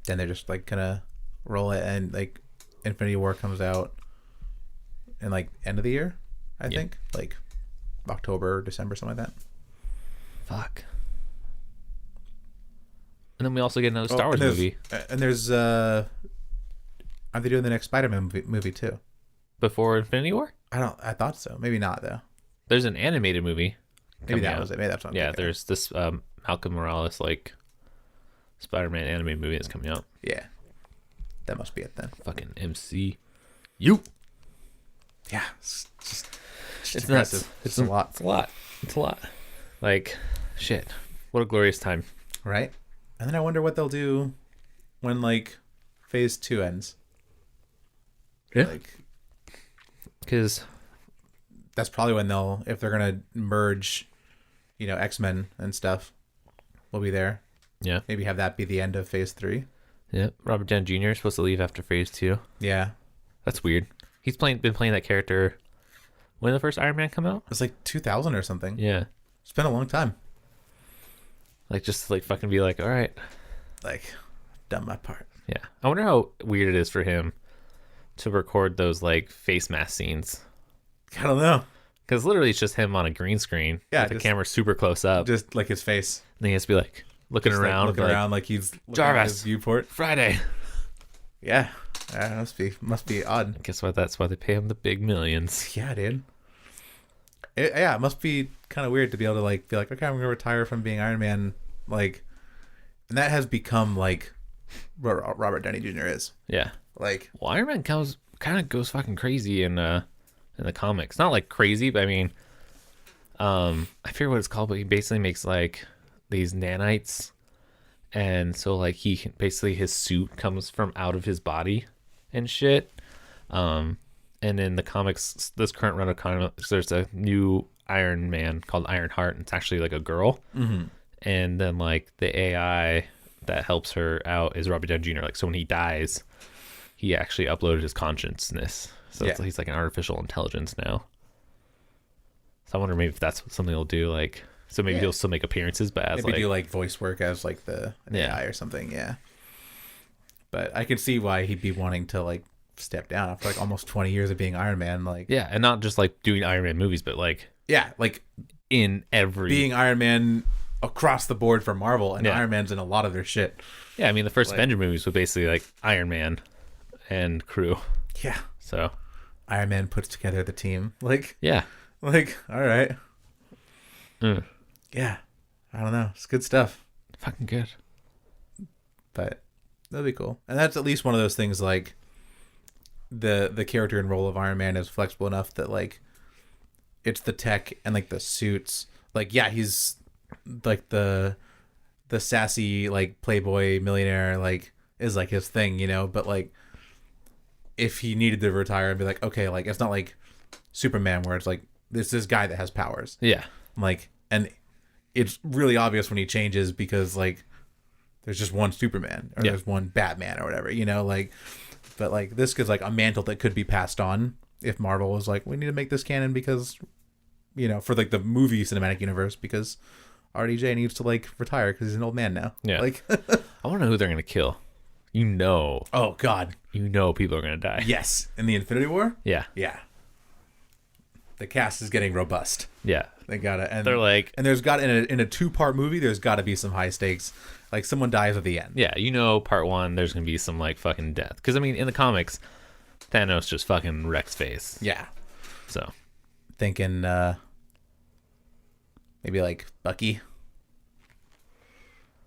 S2: just like gonna roll it, and like Infinity War comes out in like end of the year, I think, like October, December, something like that.
S1: Fuck. And then we also get another Star Wars movie.
S2: And there's are they doing the next Spider-Man movie too?
S1: Before Infinity War?
S2: I thought so. Maybe not though.
S1: There's an animated movie.
S2: Maybe that was it. Maybe that's what I'm thinking.
S1: There's this Malcolm Morales like Spider-Man animated movie that's coming out.
S2: Yeah. That must be it then.
S1: Fucking MC.
S2: Yeah. It's impressive.
S1: Nuts.
S2: It's a lot.
S1: It's a lot. Like, shit. What a glorious time.
S2: Right? And then I wonder what they'll do when like phase 2 ends.
S1: Yeah.
S2: Like,
S1: because
S2: that's probably when if they're gonna merge, X-Men and stuff, we'll be there.
S1: Yeah.
S2: Maybe have that be the end of phase 3.
S1: Yeah. Robert Downey Jr. is supposed to leave after phase 2.
S2: Yeah.
S1: That's weird. He's been playing that character. When did the first Iron Man come out?
S2: It was like 2000 or something.
S1: Yeah.
S2: It's been a long time.
S1: Like, just like fucking be like, all right.
S2: Like, done my part.
S1: Yeah. I wonder how weird it is for him to record those like face mask scenes.
S2: I don't know.
S1: Because literally it's just him on a green screen.
S2: Yeah.
S1: With the camera super close up.
S2: Just like his face.
S1: And then he has to be like, looking
S2: Just,
S1: around,
S2: looking around like he's looking at
S1: Jarvis.
S2: his viewport.
S1: Friday.
S2: Yeah, must be odd.
S1: Guess what? That's why they pay him the big millions.
S2: Yeah, dude. It must be kind of weird to be able to like be like, okay, I'm gonna retire from being Iron Man, like, and that has become like Robert Downey Jr. is.
S1: Yeah.
S2: Like,
S1: well, Iron Man kind of goes fucking crazy in the comics. Not like crazy, but I mean, I forget what it's called, but he basically makes like these nanites, and so like basically his suit comes from out of his body and shit. And in the comics, this current run of comics, there's a new Iron Man called Ironheart, and it's actually like a girl.
S2: mm-hmm.
S1: And then like the AI that helps her out is Robert Downey Jr. Like, so when he dies, he actually uploaded his consciousness, so he's like an artificial intelligence now. So I wonder maybe if that's something he'll do. Like, so maybe he'll still make appearances, but as
S2: maybe do like voice work as like the AI or something. Yeah. But I could see why he'd be wanting to like step down after like almost 20 years of being Iron Man. Like,
S1: yeah, and not just like doing Iron Man movies, but like
S2: like
S1: in every
S2: being Iron Man across the board for Marvel, and Iron Man's in a lot of their shit.
S1: Yeah, I mean the first Avenger movies were basically like Iron Man and crew.
S2: Yeah.
S1: So
S2: Iron Man puts together the team. Like,
S1: yeah.
S2: Like, all right. Yeah. I don't know. It's good stuff.
S1: Fucking good.
S2: But that'd be cool. And that's at least one of those things like the character and role of Iron Man is flexible enough that like it's the tech and like the suits. Like, yeah, he's like the sassy like playboy millionaire like is like his thing, you know, but like if he needed to retire and be like, okay, like it's not like Superman where it's like this guy that has powers.
S1: Yeah.
S2: Like, and it's really obvious when he changes because like there's just one Superman or there's one Batman or whatever, you know, like, but like this is like a mantle that could be passed on if Marvel was like, we need to make this canon because, you know, for like the movie cinematic universe, because RDJ needs to like retire because he's an old man now.
S1: Yeah.
S2: Like,
S1: I want to know who they're going to kill. You know.
S2: Oh God.
S1: You know people are going to die.
S2: Yes. In the Infinity War?
S1: Yeah.
S2: Yeah. The cast is getting robust.
S1: Yeah.
S2: They gotta, and
S1: they're like,
S2: and there's got in a 2-part movie, there's got to be some high stakes. Like someone dies at the end.
S1: Yeah, you know, part 1, there's gonna be some like fucking death. Because I mean, in the comics, Thanos just fucking wrecks face.
S2: Yeah.
S1: So,
S2: thinking maybe like Bucky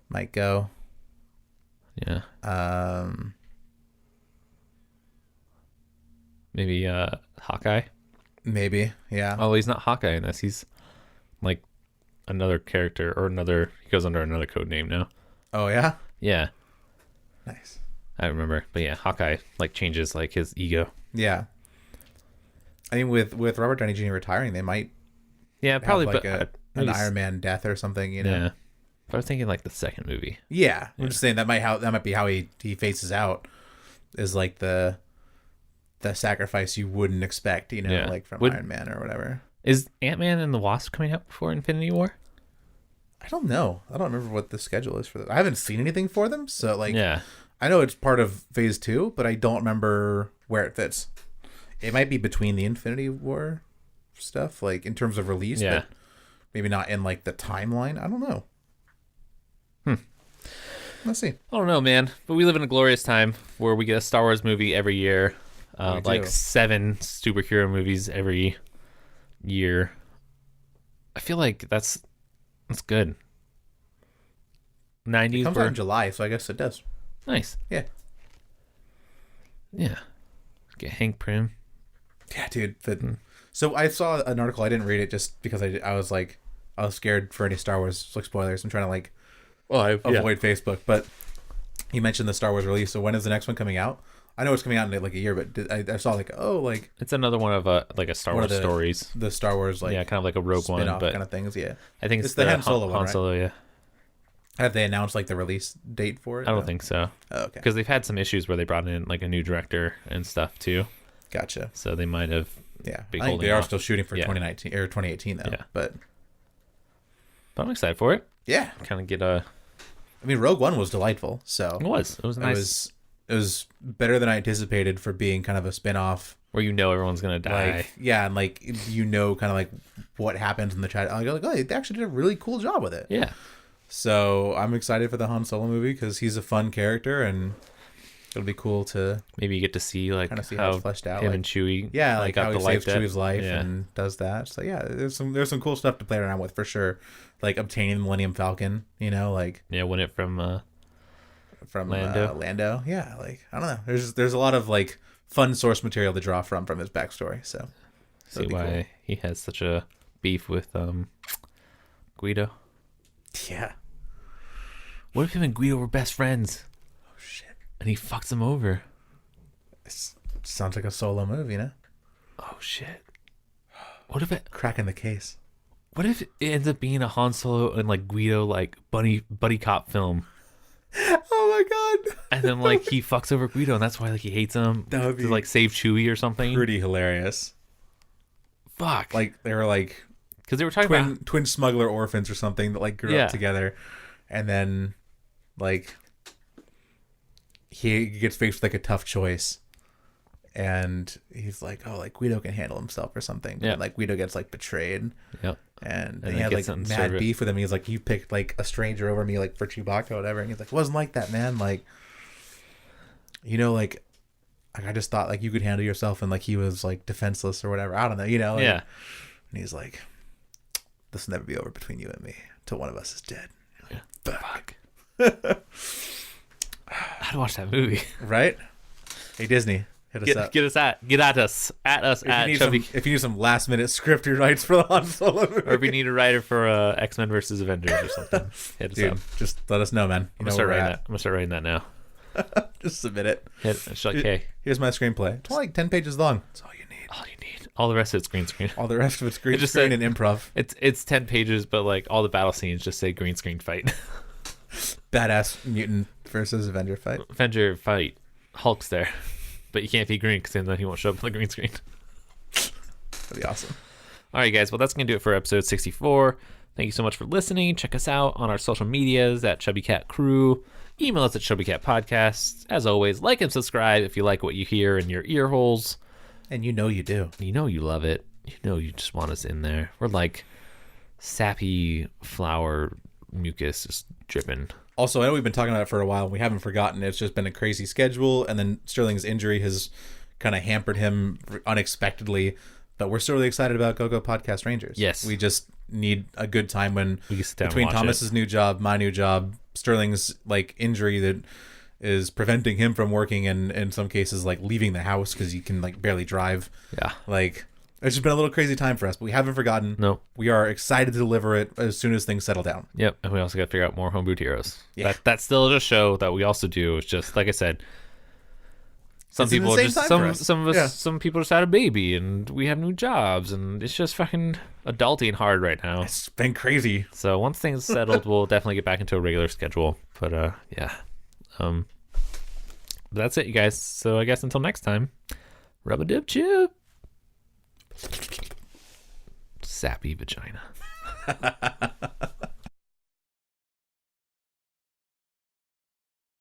S2: might go.
S1: Yeah. Maybe Hawkeye.
S2: Maybe, yeah.
S1: Oh, he's not Hawkeye in this. He's like another character or he goes under another code name now.
S2: Oh yeah?
S1: Yeah.
S2: Nice.
S1: I remember. But yeah, Hawkeye like changes like his ego.
S2: Yeah. I mean with Robert Downey Jr. retiring, they might
S1: probably
S2: have like
S1: but
S2: an Iron Man death or something, you know.
S1: Yeah. But I was thinking like the second movie.
S2: Yeah. I'm just saying that might be how he faces out, is like the sacrifice you wouldn't expect, you know, like from Iron Man or whatever.
S1: Is Ant-Man and the Wasp coming out before Infinity War?
S2: I don't know. I don't remember what the schedule is for that. I haven't seen anything for them, so like, I know it's part of Phase 2, but I don't remember where it fits. It might be between the Infinity War stuff, like in terms of release, but maybe not in like the timeline. I don't know. Let's see.
S1: I don't know, man. But we live in a glorious time where we get a Star Wars movie every year, like 7 superhero movies every year. I feel like that's good. 90s
S2: it comes out in July, so I guess it does.
S1: Nice.
S2: Yeah.
S1: Get Hank Pym.
S2: Yeah, dude. So I saw an article. I didn't read it just because I was like, I was scared for any Star Wars like spoilers. I'm trying to like avoid Facebook. But you mentioned the Star Wars release. So when is the next one coming out? I know it's coming out in like a year, but I saw like
S1: it's another one of like a Star Wars stories.
S2: The Star Wars like
S1: kind of like a Rogue One, but
S2: kind of things. Yeah,
S1: I think it's
S2: the Han Solo one,
S1: Han Solo,
S2: right? Have they announced like the release date for it?
S1: I don't think so.
S2: Oh, okay,
S1: because they've had some issues where they brought in like a new director and stuff too.
S2: Gotcha.
S1: So they might have.
S2: Yeah, I think they are still shooting for 2019 or 2018 though.
S1: Yeah,
S2: but
S1: I'm excited for it.
S2: Yeah,
S1: kind of get a.
S2: I mean, Rogue One was delightful. So
S1: it was nice.
S2: It was better than I anticipated for being kind of a spin-off
S1: where everyone's gonna die.
S2: Like, yeah, and like kind of like what happens in the chat. I go like, oh, they actually did a really cool job with it.
S1: Yeah.
S2: So I'm excited for the Han Solo movie because he's a fun character, and it'll be cool to
S1: Maybe you get to see like
S2: kind of see how it's fleshed out.
S1: him
S2: Like,
S1: and Chewie,
S2: yeah, like
S1: got
S2: how
S1: the
S2: he
S1: life
S2: saves Chewie's life
S1: yeah.
S2: and does that. So yeah, there's some cool stuff to play around with for sure. Like obtaining the Millennium Falcon, you know, like
S1: Yeah, win it from Lando.
S2: Lando. Yeah, like I don't know. There's a lot of like fun source material to draw from his backstory. So
S1: See why he has such a beef with Guido.
S2: Yeah.
S1: What if him and Guido were best friends?
S2: Oh shit.
S1: And he fucks him over.
S2: It sounds like a Solo move, you know?
S1: Oh shit. What if it
S2: Cracking the case.
S1: What if it ends up being a Han Solo and like Guido like buddy cop film?
S2: Oh my god.
S1: And then like he fucks over Guido and that's why like he hates him.
S2: That would be
S1: to like save Chewie or something.
S2: Pretty hilarious.
S1: Fuck.
S2: Like they were like
S1: Because they were talking about
S2: twin smuggler orphans or something that like grew up together, and then like he gets faced with like a tough choice, and he's like, oh, like Guido can handle himself or something. But like Guido gets like betrayed.
S1: Yep.
S2: And he had like mad beef with him. He's like, you picked like a stranger over me, like for Chewbacca or whatever. And he's like, it wasn't like that, man. Like, you know, like I just thought like you could handle yourself, and like he was like defenseless or whatever. I don't know, you know. Like,
S1: yeah.
S2: And he's like, this will never be over between you and me until one of us is dead.
S1: Yeah.
S2: Fuck.
S1: I'd watch that movie.
S2: Right? Hey, Disney, hit us up.
S1: Get at us at Chubby.
S2: If you need some last minute script rights for the Han Solo movie.
S1: Or if you need a writer for X-Men versus Avengers or something, hit us
S2: Dude,
S1: up.
S2: just let us know, man.
S1: I'm gonna start writing that now.
S2: Just submit it.
S1: It's like, hey,
S2: here's my screenplay. It's only like 10 pages long. That's all you need.
S1: all you need. All the rest of it's green screen.
S2: All the rest of it's green
S1: just
S2: screen
S1: said-
S2: and improv.
S1: It's 10 pages, but like all the battle scenes just say green screen fight.
S2: Badass mutant versus Avenger fight.
S1: Avenger fight. Hulk's there, but you can't be green because then he won't show up on the green screen.
S2: That'd be awesome.
S1: All right, guys. Well, that's going to do it for episode 64. Thank you so much for listening. Check us out on our social medias at Chubby Cat Crew. Email us at Chubby Cat Podcasts. As always, like and subscribe if you like what you hear in your ear holes.
S2: And you know you do.
S1: You know you love it. You know you just want us in there. We're like sappy flower mucus just dripping.
S2: Also, I know we've been talking about it for a while, and we haven't forgotten. It's just been a crazy schedule, and then Sterling's injury has kind of hampered him unexpectedly. But we're still really excited about Go Podcast Rangers.
S1: Yes.
S2: We just need a good time when
S1: We can sit down
S2: between
S1: and watch
S2: Thomas's new job, my new job, Sterling's like injury that is preventing him from working, and in some cases like leaving the house because he can like barely drive.
S1: Yeah.
S2: Like it's just been a little crazy time for us, but we haven't forgotten.
S1: No.
S2: We are excited to deliver it as soon as things settle down.
S1: Yep. And we also got to figure out more Homebrew Heroes.
S2: Yeah.
S1: That's still a show that we also do. It's just, like I said, some
S2: It's in the
S1: people
S2: same
S1: just,
S2: time for us.
S1: some of us,
S2: Yeah.
S1: some people just had a baby and we have new jobs and it's just fucking adulting hard right now.
S2: It's been crazy.
S1: So once things settled, we'll definitely get back into a regular schedule. But yeah. But that's it, you guys. So I guess until next time, rub-a-dip-chip. Sappy vagina.